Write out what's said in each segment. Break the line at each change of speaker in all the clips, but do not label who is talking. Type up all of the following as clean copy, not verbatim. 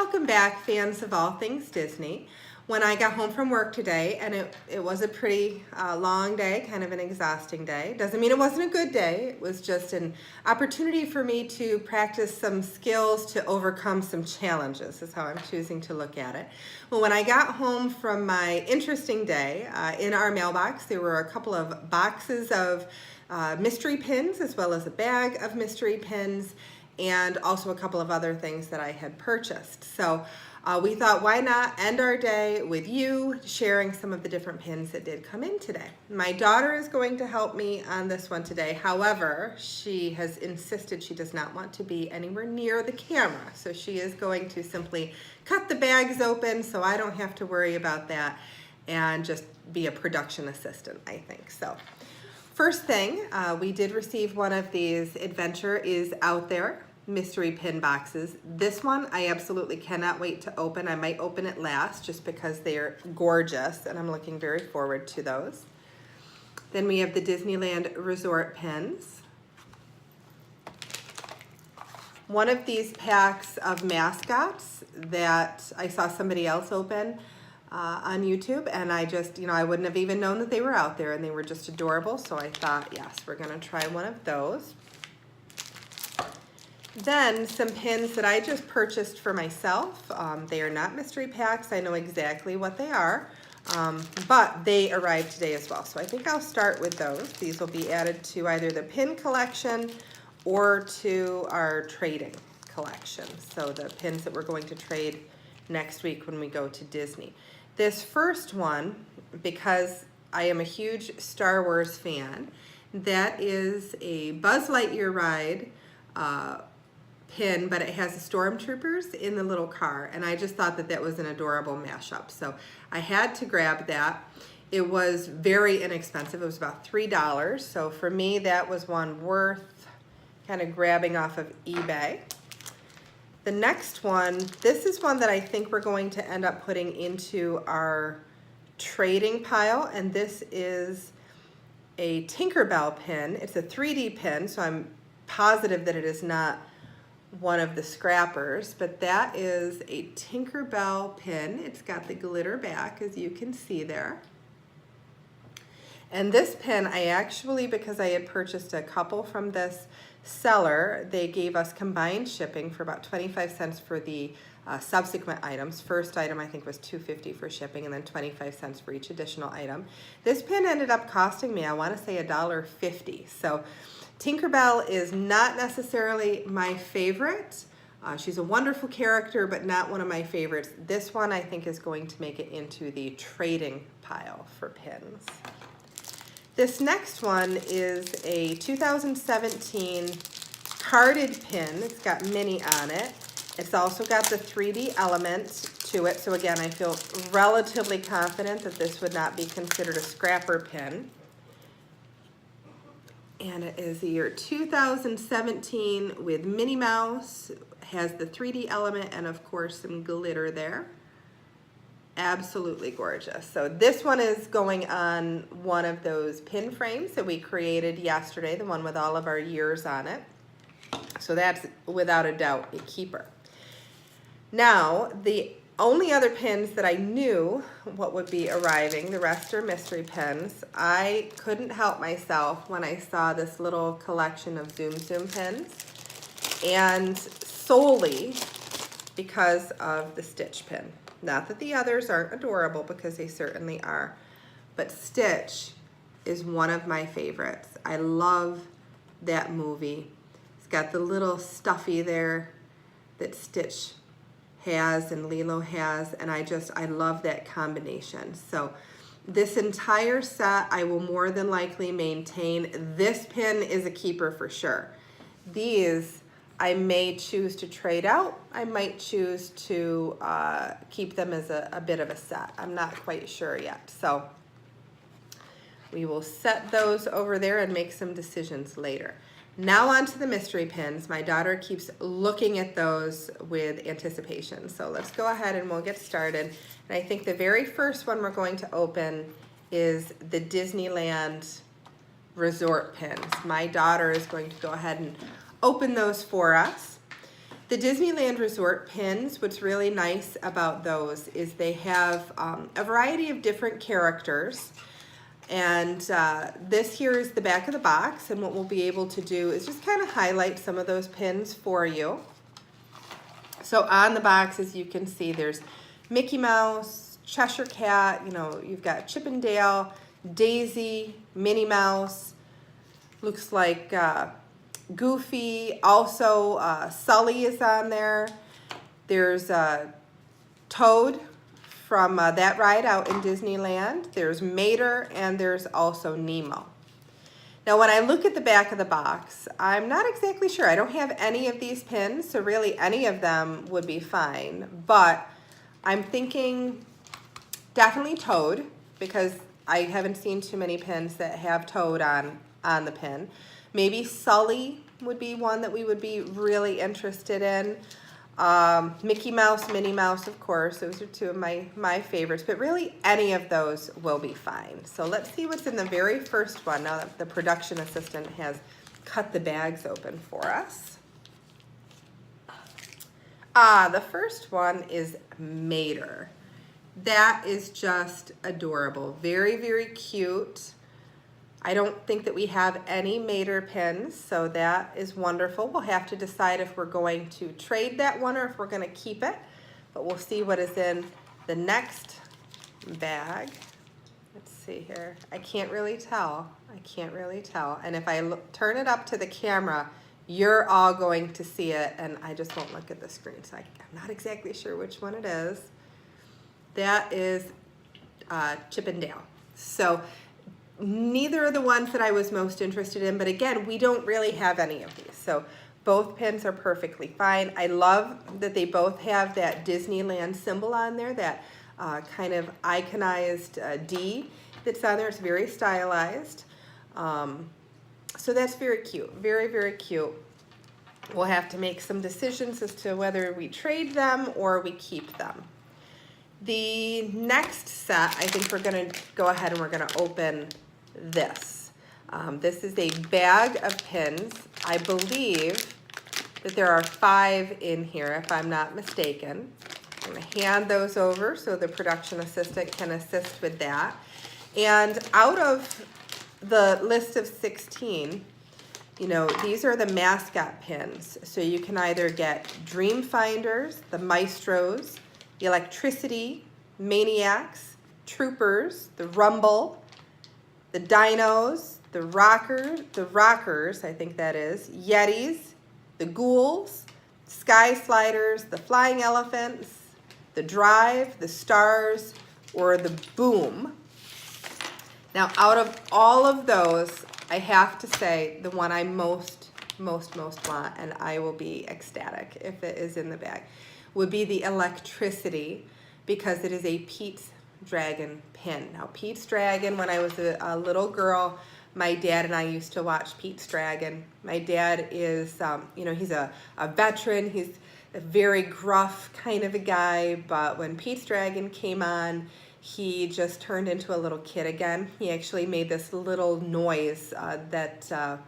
Welcome back, fans of all things Disney. When I got home from work today, and it was a pretty long day, kind of an exhausting day. Doesn't mean it wasn't a good day. It was just an opportunity for me to practice some skills to overcome some challenges, is how I'm choosing to look at it. Well, when I got home from my interesting day, in our mailbox, there were a couple of boxes of mystery pins, as well as a bag of mystery pins, and also a couple of other things that I had purchased. So we thought, why not end our day with you sharing some of the different pins that did come in today. My daughter is going to help me on this one today. However, she has insisted she does not want to be anywhere near the camera. So she is going to simply cut the bags open so I don't have to worry about that and just be a production assistant, I think. So first thing, we did receive one of these Adventure is Out There mystery pin boxes. This one I absolutely cannot wait to open. I might open it last just because they're gorgeous and I'm looking very forward to those. Then we have the Disneyland Resort pins. One of these packs of mascots that I saw somebody else open on YouTube, and I just, I wouldn't have even known that they were out there, and they were just adorable, so I thought, yes, we're gonna try one of those. Then some pins that I just purchased for myself. They are not mystery packs. I know exactly what they are, but they arrived today as well, so I think I'll start with those. These will be added to either the pin collection or to our trading collection, so the pins that we're going to trade next week when we go to Disney. This first one, because I am a huge Star Wars fan, that is a Buzz Lightyear ride pin, but it has the Stormtroopers in the little car, and I just thought that that was an adorable mashup, so I had to grab that. It was very inexpensive. It was about $3, so for me that was one worth kind of grabbing off of eBay. The next one, this is one that I think we're going to end up putting into our trading pile, and this is a Tinkerbell pin. It's a 3D pin, so I'm positive that it is not one of the scrappers, but that is a Tinkerbell pin. It's got the glitter back, as you can see there. And this pin, I actually, because I had purchased a couple from this seller, they gave us combined shipping for about 25 cents for the subsequent items. First item I think was $2.50 for shipping, and then 25 cents for each additional item. This pin ended up costing me, I want to say, $1.50. So Tinkerbell is not necessarily my favorite. She's a wonderful character, but not one of my favorites. This one I think is going to make it into the trading pile for pins. This next one is a 2017 carded pin. It's got Minnie on it. It's also got the 3D element to it. So again, I feel relatively confident that this would not be considered a scrapper pin. And it is the year 2017 with Minnie Mouse. Has the 3D element and of course some glitter there. Absolutely gorgeous. So this one is going on one of those pin frames that we created yesterday, the one with all of our years on it. So that's without a doubt a keeper. Now, the only other pins that I knew what would be arriving, the rest are mystery pins. I couldn't help myself when I saw this little collection of Zoom Zoom pins, and solely because of the Stitch pin. Not that the others aren't adorable, because they certainly are, but Stitch is one of my favorites. I love that movie. It's got the little stuffy there that Stitch has and Lilo has, and I love that combination. So this entire set I will more than likely maintain. This pin is a keeper for sure. These I may choose to trade out. I might choose to keep them as a bit of a set. I'm not quite sure yet. So we will set those over there and make some decisions later. Now on to the mystery pins. My daughter keeps looking at those with anticipation. So let's go ahead and we'll get started. And I think the very first one we're going to open is the Disneyland Resort pins. My daughter is going to go ahead and open those for us. The Disneyland Resort pins, what's really nice about those is they have a variety of different characters. And this here is the back of the box, and what we'll be able to do is just kind of highlight some of those pins for you. So on the box, as you can see, there's Mickey Mouse, Cheshire Cat, you know, you've got Chip and Dale, Daisy, Minnie Mouse, looks like Goofy, also Sully is on there. There's Toad from that ride out in Disneyland. There's Mater, and there's also Nemo. Now when I look at the back of the box, I'm not exactly sure. I don't have any of these pins, so really any of them would be fine. But I'm thinking definitely Toad, because I haven't seen too many pins that have Toad on the pin. Maybe Sully would be one that we would be really interested in. Mickey Mouse, Minnie Mouse, of course. Those are two of my favorites, but really any of those will be fine. So let's see what's in the very first one now that the production assistant has cut the bags open for us. The first one is Mater. That is just adorable. Very, very cute. I don't think that we have any Mater pins, so that is wonderful. We'll have to decide if we're going to trade that one or if we're going to keep it, but we'll see what is in the next bag. Let's see here. I can't really tell. I can't really tell. And if I turn it up to the camera, you're all going to see it, and I just won't look at the screen, so I'm not exactly sure which one it is. That is Chip and Dale. So neither are the ones that I was most interested in, but again, we don't really have any of these. So both pins are perfectly fine. I love that they both have that Disneyland symbol on there, that kind of iconized D that's on there. It's very stylized. So that's very cute, very, very cute. We'll have to make some decisions as to whether we trade them or we keep them. The next set, I think we're gonna go ahead and we're gonna open this. This is a bag of pins. I believe that there are 5 in here, if I'm not mistaken. I'm gonna hand those over so the production assistant can assist with that. And out of the list of 16, you know, these are the mascot pins. So you can either get Dream Finders, the Maestros, the Electricity, Maniacs, Troopers, the Rumble, the Dinos, the Rockers, I think that is, Yetis, the Ghouls, Sky Sliders, the Flying Elephants, the Drive, the Stars, or the Boom. Now, out of all of those, I have to say the one I most want, and I will be ecstatic if it is in the bag, would be the Electricity, because it is a Pete's Dragon pin. Now, Pete's Dragon, when I was a little girl, my dad and I used to watch Pete's Dragon. My dad is, you know, he's a veteran. He's a very gruff kind of a guy, but when Pete's Dragon came on, he just turned into a little kid again. He actually made this little noise that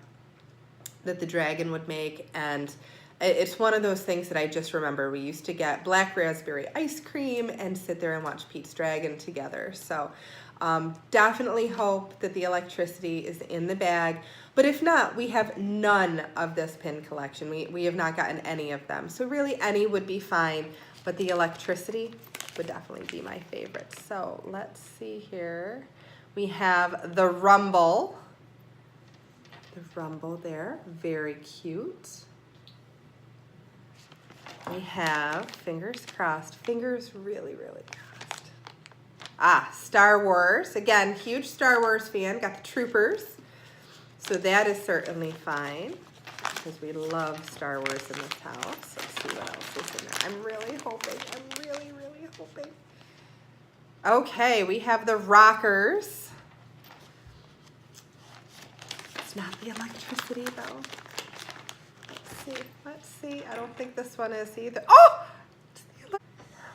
the dragon would make, and it's one of those things that I just remember. We used to get black raspberry ice cream and sit there and watch Pete's Dragon together. So definitely hope that the Electricity is in the bag. But if not, we have none of this pin collection. We have not gotten any of them. So really any would be fine, but the Electricity would definitely be my favorite. So let's see here. We have the Rumble. The Rumble there, very cute. We have, fingers crossed, fingers really, really crossed. Star Wars. Again, huge Star Wars fan. Got the Troopers. So that is certainly fine, because we love Star Wars in this house. Let's see what else is in there. I'm really hoping. I'm really, really hoping. Okay, we have the Rockers. It's not the Electricity, though. Let's see. I don't think this one is either. Oh!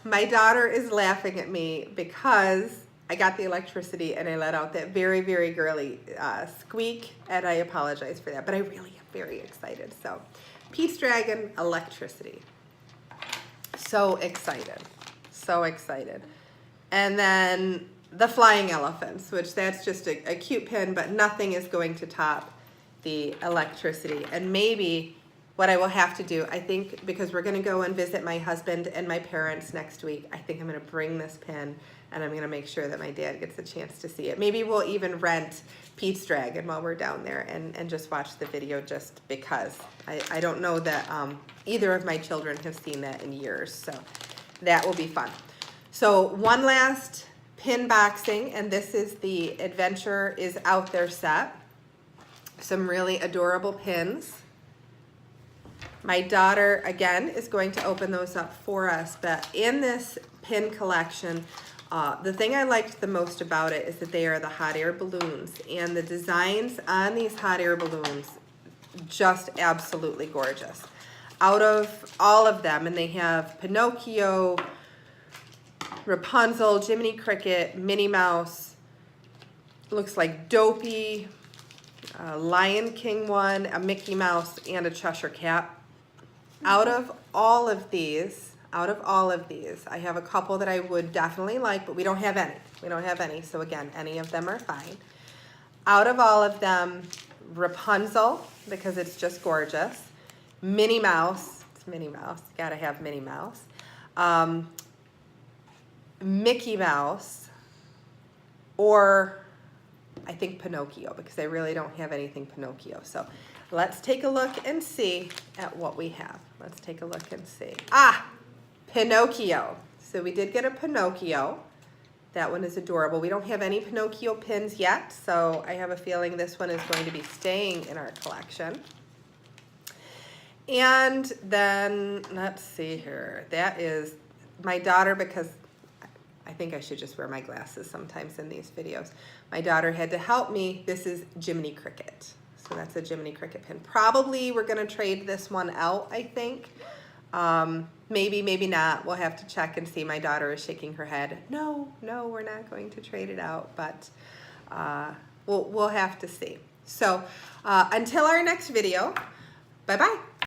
My daughter is laughing at me because I got the Electricity and I let out that very, very girly squeak, and I apologize for that, but I really am very excited. So, Pete's Dragon, Electricity. So excited. So excited. And then the flying elephants, which that's just a cute pin, but nothing is going to top the electricity. And maybe what I will have to do, I think, because we're going to go and visit my husband and my parents next week, I think I'm going to bring this pin and I'm going to make sure that my dad gets a chance to see it. Maybe we'll even rent Pete's Dragon while we're down there and just watch the video just because. I don't know that either of my children have seen that in years, so that will be fun. So one last pin boxing, and this is the Adventure is Out There set. Some really adorable pins. My daughter, again, is going to open those up for us, but in this pin collection, the thing I liked the most about it is that they are the hot air balloons, and the designs on these hot air balloons, just absolutely gorgeous. Out of all of them, and they have Pinocchio, Rapunzel, Jiminy Cricket, Minnie Mouse, looks like Dopey, Lion King one, a Mickey Mouse, and a Cheshire Cat. Out of all of these, I have a couple that I would definitely like, but we don't have any. We don't have any, so again, any of them are fine. Out of all of them, Rapunzel, because it's just gorgeous. Minnie Mouse, it's Minnie Mouse, gotta have Minnie Mouse. Mickey Mouse, or I think Pinocchio, because I really don't have anything Pinocchio. So let's take a look and see at what we have. Let's take a look and see. Ah, Pinocchio. So we did get a Pinocchio. That one is adorable. We don't have any Pinocchio pins yet, so I have a feeling this one is going to be staying in our collection. And then, let's see here. That is my daughter, because I think I should just wear my glasses sometimes in these videos. My daughter had to help me. This is Jiminy Cricket. So that's a Jiminy Cricket pin. Probably we're going to trade this one out, I think. Maybe, maybe not. We'll have to check and see. My daughter is shaking her head. No, we're not going to trade it out, but we'll have to see. So until our next video, bye-bye.